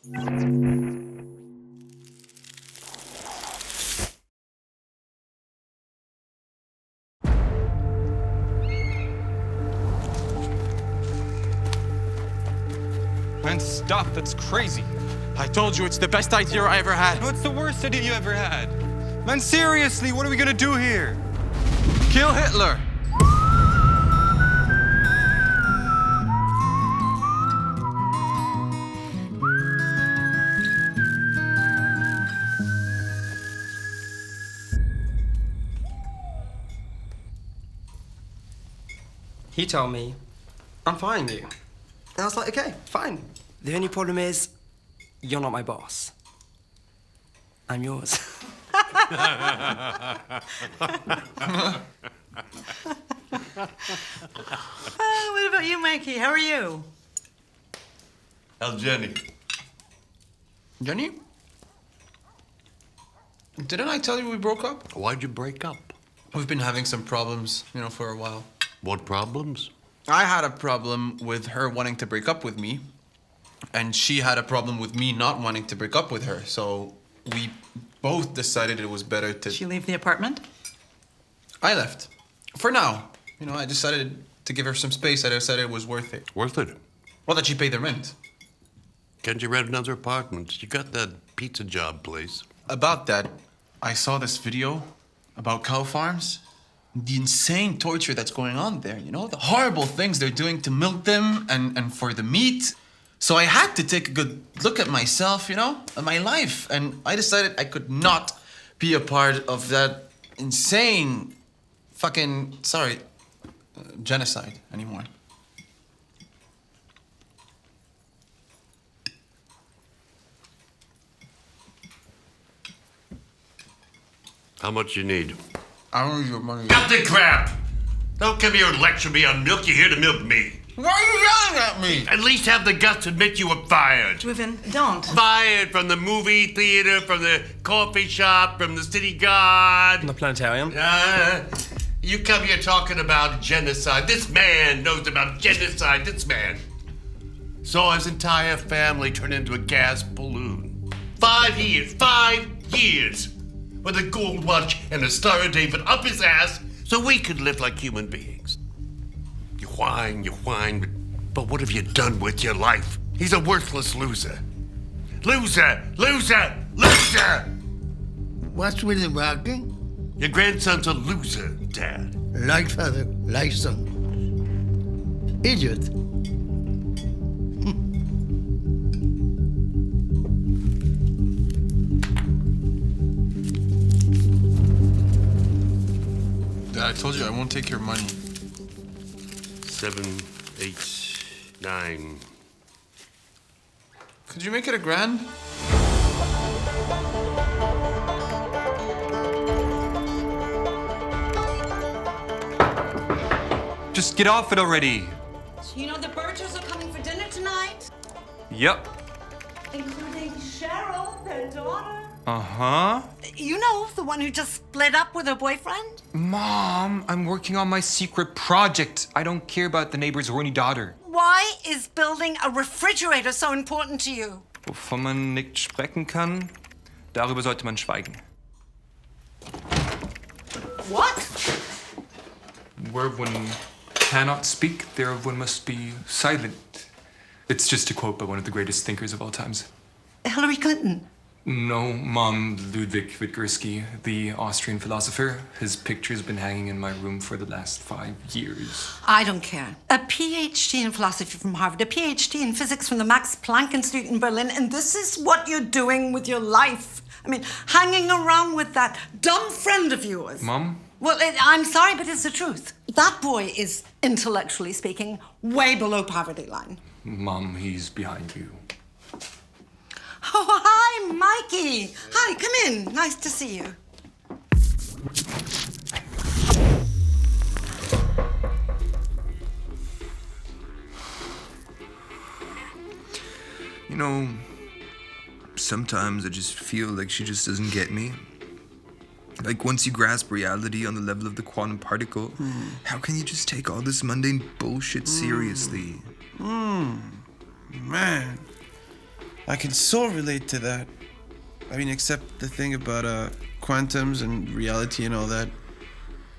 Man, stop. That's crazy. I told you it's the best idea I ever had. No, it's the worst idea you ever had. Man, seriously, what are we gonna do here? Kill Hitler. He told me, I'm firing you. And I was like, okay, fine. The only problem is, you're not my boss. I'm yours. What about you, Mikey? How are you? How's Jenny? Jenny? Didn't I tell you we broke up? Why'd you break up? We've been having some problems, for a while. What problems? I had a problem with her wanting to break up with me, and she had a problem with me not wanting to break up with her. So we both decided it was better to... Did she leave the apartment? I left. For now. I decided to give her some space. I decided it was worth it. Worth it? Well, that she paid the rent. Can't you rent another apartment? You got that pizza job place. About that, I saw this video about cow farms. The insane torture that's going on there, the horrible things they're doing to milk them and for the meat. So I had to take a good look at myself, at my life. And I decided I could not be a part of that insane genocide anymore. How much you need? I don't need your money. Cut the crap! Don't come here and lecture me on milk. You're here to milk me. Why are you yelling at me? At least have the guts to admit you were fired. Reuven, don't. Fired from the movie theater, from the coffee shop, from the city guard. From the planetarium. You come here talking about genocide. This man knows about genocide. This man saw his entire family turn into a gas balloon. 5 years. 5 years. With a gold watch and a Star of David up his ass so we could live like human beings. You whine, but what have you done with your life? He's a worthless loser. Loser! What's with the barking? Your grandson's a loser, Dad. Like father, like son. Idiot. Dad, I told you I won't take your money. 7, 8, 9. Could you make it $1,000? Just get off it already. So you know the Birchers are coming for dinner tonight? Yep. Including Cheryl, their daughter. Uh-huh. You know, the one who just split up with her boyfriend? Mom, I'm working on my secret project. I don't care about the neighbor's horny daughter. Why is building a refrigerator so important to you? Wovon man nicht sprechen kann, darüber sollte man schweigen. What? Where one cannot speak, thereof one must be silent. It's just a quote by one of the greatest thinkers of all times. Hillary Clinton. No, Mom, Ludwig Wittgenstein, the Austrian philosopher. His picture's been hanging in my room for the last 5 years. I don't care. A PhD in philosophy from Harvard, a PhD in physics from the Max Planck Institute in Berlin, and this is what you're doing with your life. I mean, hanging around with that dumb friend of yours. Mom? Well, I'm sorry, but it's the truth. That boy is, intellectually speaking, way below poverty line. Mom, he's behind you. Oh, hi, Mikey. Hi, come in. Nice to see you. You know, sometimes I just feel like she just doesn't get me. Like, once you grasp reality on the level of the quantum particle, how can you just take all this mundane bullshit seriously? Man, I can so relate to that. I mean, except the thing about quantums and reality and all that.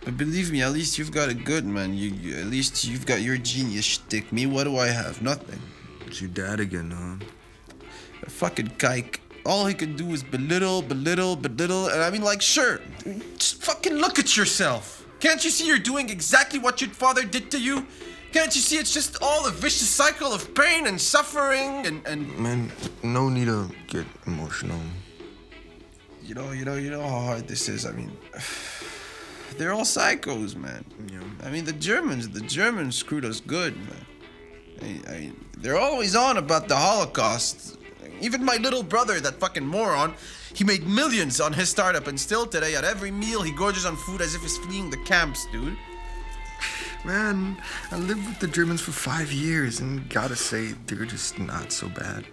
But believe me, at least you've got it good, man. At least you've got your genius shtick. Me, what do I have? Nothing. It's your dad again, huh? A fucking kike. All he can do is belittle. And I mean, like, sure, just fucking look at yourself. Can't you see you're doing exactly what your father did to you? Can't you see it's just all a vicious cycle of pain and suffering and... Man, no need to get emotional. You know how hard this is. I mean, they're all psychos, man. Yeah. I mean, the Germans screwed us good, man. I mean, they're always on about the Holocaust. Even my little brother, that fucking moron, he made millions on his startup, and still today, at every meal, he gorges on food as if he's fleeing the camps, dude. Man, I lived with the Germans for 5 years, and gotta say, they're just not so bad.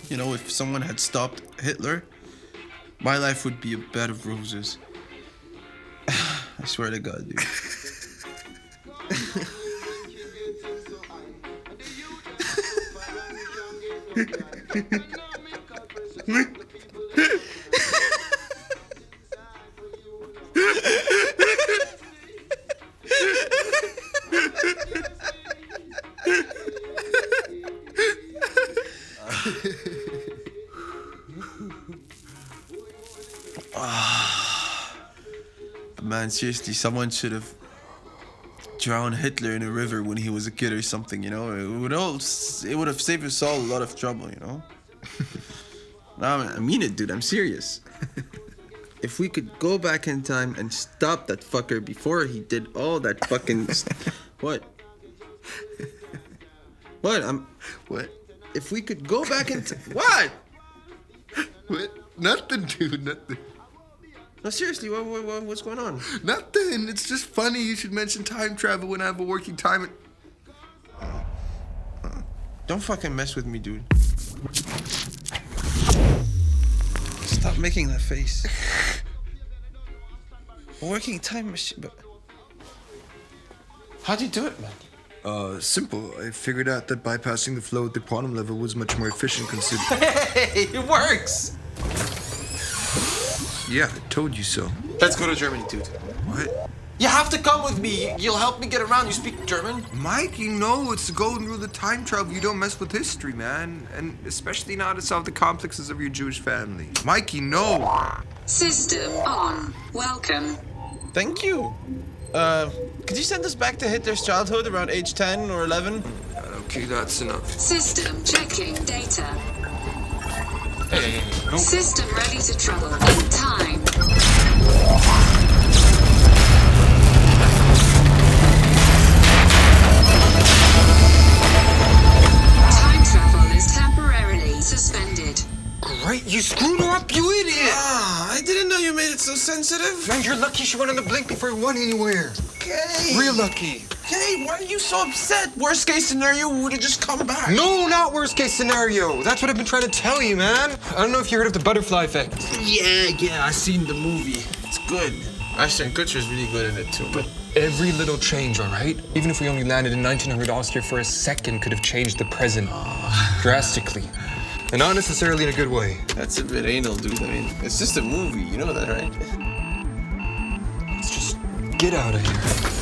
You know, if someone had stopped Hitler, my life would be a bed of roses. I swear to God, dude. Man, seriously, someone should have drowned Hitler in a river when he was a kid or something, you know? It would have saved us all a lot of trouble, you know? Nah, man, I mean it, dude. I'm serious. If we could go back in time and stop that fucker before he did all that fucking... What? What? What? If we could go back in time... What? What? Nothing, dude, nothing. No, seriously, what's going on? Nothing. It's just funny you should mention time travel when I have a working time. Don't fucking mess with me, dude. Stop making that face. A working time machine, but... How'd you do it, man? Simple. I figured out that bypassing the flow at the quantum level was much more efficient considering... Hey, it works! Yeah, I told you so. Let's go to Germany, dude. What? You have to come with me. You'll help me get around. You speak German? Mike, you know it's the golden rule of time travel. You don't mess with history, man. And especially not to solve the complexes of your Jewish family. Mike, you know. System on. Welcome. Thank you. Could you send us back to Hitler's childhood around age 10 or 11? Okay, that's enough. System checking data. Hey. No. System ready to travel in time. Time travel is temporarily suspended. Great, you screwed her up, you idiot! I didn't know you made it so sensitive. Man, you're lucky she went on the blink before it went anywhere. Okay. Real lucky. Hey, why are you so upset? Worst case scenario, we would have just come back. No, not worst case scenario. That's what I've been trying to tell you, man. I don't know if you heard of the butterfly effect. Yeah, I seen the movie. It's good. Ashton Kutcher's really good in it too. But every little change, all right? Even if we only landed in 1900 Austria for a second, could have changed the present drastically. And not necessarily in a good way. That's a bit anal, dude. I mean, it's just a movie. You know that, right? Let's just get out of here.